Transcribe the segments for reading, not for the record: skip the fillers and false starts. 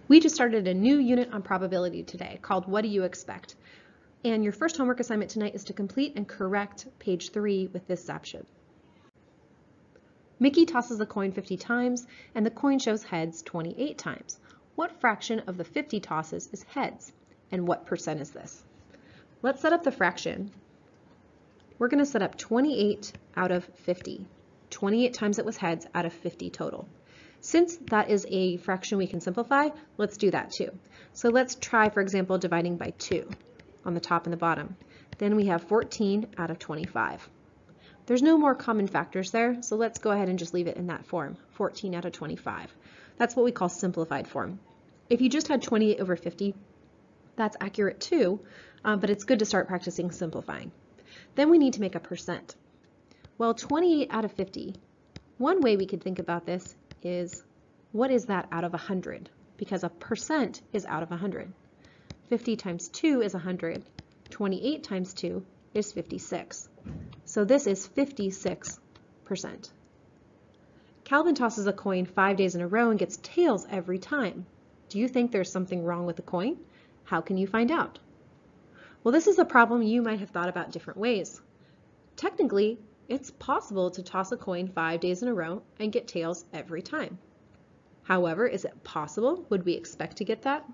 We just started a new unit on probability today called What Do You Expect? And your first homework assignment tonight is to complete and correct page 3 with this zaption. Mickey tosses a coin 50 times and the coin shows heads 28 times. What fraction of the 50 tosses is heads? And what percent is this? Let's set up the fraction. We're going to set up 28 out of 50. 28 times it was heads out of 50 total. Since that is a fraction we can simplify, let's do that too. So let's try, for example, dividing by 2 on the top and the bottom. Then we have 14 out of 25. There's no more common factors there, so let's go ahead and just leave it in that form, 14 out of 25. That's what we call simplified form. If you just had 28 over 50, that's accurate too, but it's good to start practicing simplifying. Then we need to make a percent. Well, 28 out of 50, one way we could think about this is, what is that out of 100? Because a percent is out of 100. 50 times 2 is 100. 28 times 2 is 56. So this is 56%. Calvin tosses a coin 5 days in a row and gets tails every time. Do you think there's something wrong with the coin? How can you find out? Well, this is a problem you might have thought about different ways. Technically, it's possible to toss a coin 5 days in a row and get tails every time. However, is it possible? Would we expect to get that?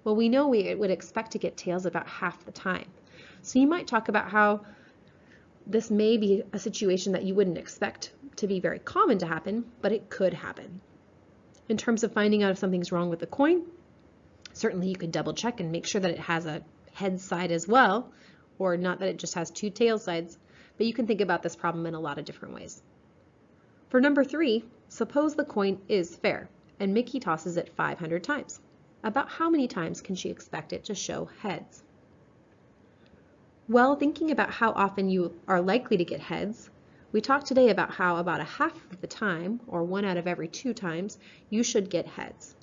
Well, we know we would expect to get tails about half the time. So you might talk about how this may be a situation that you wouldn't expect to be very common to happen, but it could happen. In terms of finding out if something's wrong with the coin, certainly you could double check and make sure that it has a head side as well, or not that it just has 2 tail sides, but you can think about this problem in a lot of different ways. For number 3, suppose the coin is fair and Mickey tosses it 500 times. About how many times can she expect it to show heads? Well, thinking about how often you are likely to get heads, we talked today about how about a half of the time, or 1 out of every 2 times, you should get heads.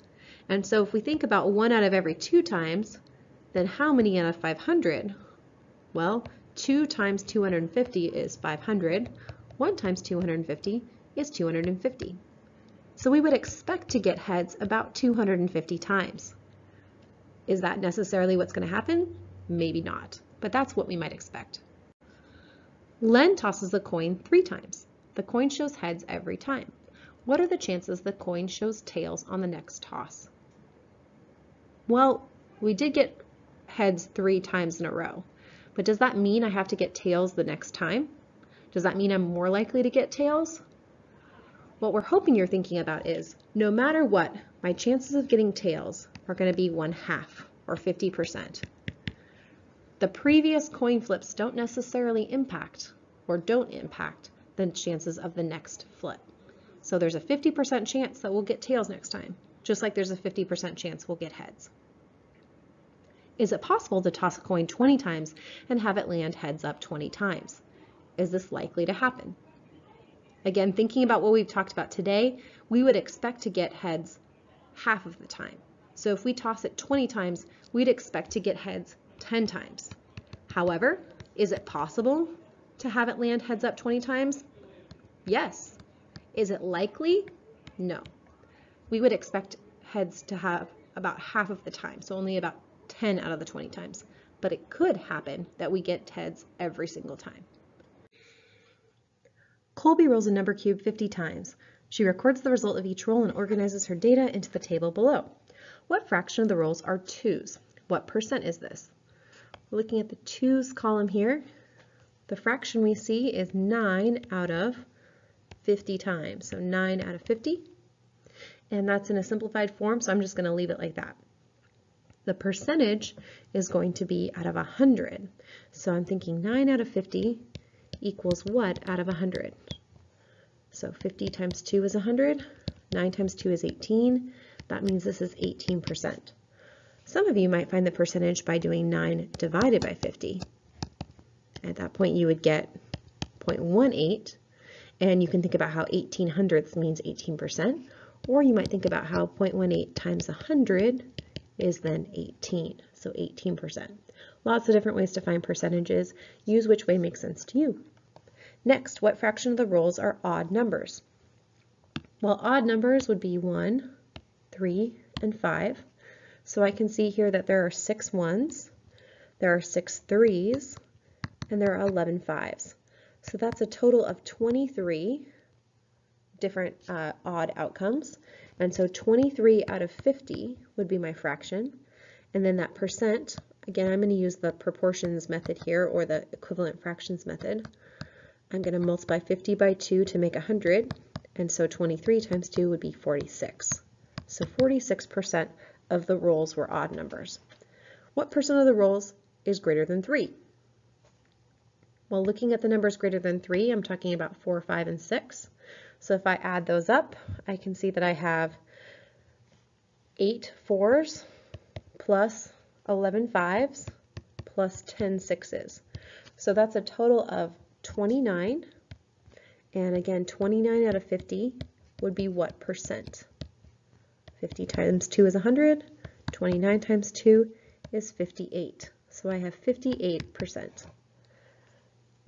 And so if we think about 1 out of every 2 times, then how many out of 500? Well, 2 times 250 is 500. 1 times 250 is 250. So we would expect to get heads about 250 times. Is that necessarily what's going to happen? Maybe not, but that's what we might expect. Len tosses the coin 3 times. The coin shows heads every time. What are the chances the coin shows tails on the next toss? Well, we did get heads 3 times in a row, but does that mean I have to get tails the next time? Does that mean I'm more likely to get tails? What we're hoping you're thinking about is, no matter what, my chances of getting tails are going to be 1/2 or 50%. The previous coin flips don't necessarily impact or don't impact the chances of the next flip. So there's a 50% chance that we'll get tails next time, just like there's a 50% chance we'll get heads. Is it possible to toss a coin 20 times and have it land heads up 20 times? Is this likely to happen? Again, thinking about what we've talked about today, we would expect to get heads half of the time. So if we toss it 20 times, we'd expect to get heads 10 times. However, is it possible to have it land heads up 20 times? Yes. Is it likely? No. We would expect heads to have about half of the time, so only about 10 out of the 20 times. But it could happen that we get heads every single time. Colby rolls a number cube 50 times. She records the result of each roll and organizes her data into the table below. What fraction of the rolls are 2s? What percent is this? We're looking at the 2s column here. The fraction we see is 9 out of 50 times. So 9 out of 50. And that's in a simplified form, so I'm just going to leave it like that. The percentage is going to be out of 100. So I'm thinking 9 out of 50 equals what out of 100? So 50 times 2 is 100. 9 times 2 is 18. That means this is 18%. Some of you might find the percentage by doing 9 divided by 50. At that point, you would get 0.18, and you can think about how 1800ths means 18%, or you might think about how 0.18 times 100 is then 18, so 18%. Lots of different ways to find percentages. Use which way makes sense to you. Next, what fraction of the rolls are odd numbers? Well, odd numbers would be 1, 3, and 5. So I can see here that there are 6 ones, there are 6 threes, and there are 11 fives. So that's a total of 23 different odd outcomes. And so 23 out of 50 would be my fraction. And then that percent, again, I'm going to use the proportions method here, or the equivalent fractions method. I'm going to multiply 50 by 2 to make 100. And so 23 times 2 would be 46. So 46% of the rolls were odd numbers. What percent of the rolls is greater than 3? Well, looking at the numbers greater than 3, I'm talking about 4, 5, and 6. So if I add those up, I can see that I have 8 4s plus 11 5s plus 10 6s. So that's a total of 29. And again, 29 out of 50 would be what percent? 50 times 2 is 100. 29 times 2 is 58. So I have 58%.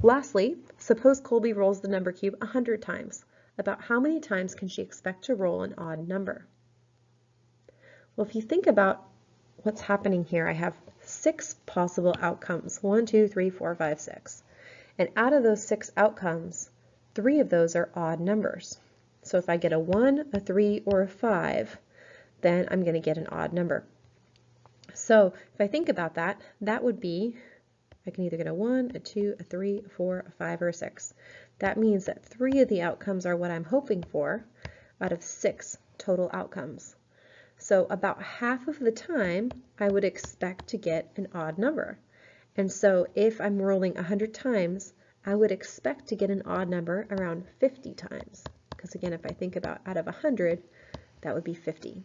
Lastly, suppose Colby rolls the number cube 100 times. About how many times can she expect to roll an odd number? Well, if you think about what's happening here, I have 6 possible outcomes. 1, 2, 3, 4, 5, 6. And out of those 6 outcomes, 3 of those are odd numbers. So if I get a 1, a 3, or a 5, then I'm going to get an odd number. So if I think about that, that would be, I can either get a 1, a 2, a 3, a 4, a 5, or a 6. That means that 3 of the outcomes are what I'm hoping for out of 6 total outcomes. So about half of the time, I would expect to get an odd number. And so if I'm rolling 100 times, I would expect to get an odd number around 50 times. Because again, if I think about out of 100, that would be 50.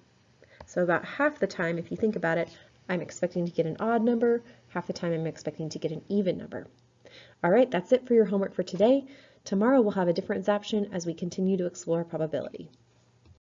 So about half the time, if you think about it, I'm expecting to get an odd number. Half the time, I'm expecting to get an even number. All right, that's it for your homework for today. Tomorrow, we'll have a different zaption as we continue to explore probability.